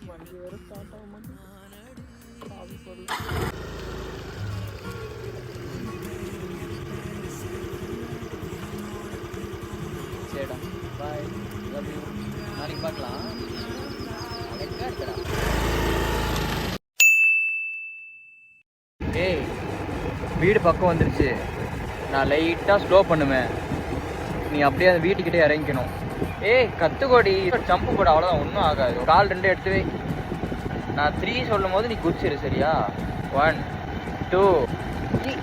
வண்டி வேற ஸ்டார்ட் ஆக மாட்டேங்குது. சரிடா, பாய், லவ் யூ. நாளைக்கு பார்க்கலாம். அழகா இருக்கடா. ஏய், வீடு பக்கம் வந்துருச்சு. நான் லைட்டாக ஸ்லோ பண்ணுவேன், நீ அப்படியே அந்த வீட்டுக்கிட்டே இறங்கிக்கணும். ஏய் கத்துக்கோடி, ஜம்பு கூட அவ்வளோதான், ஒன்றும் ஆகாது. கால் 2 எடுத்து வை. நான் 3 சொல்லும் போது நீ குதிச்சிரு, சரியா? 1 2 3.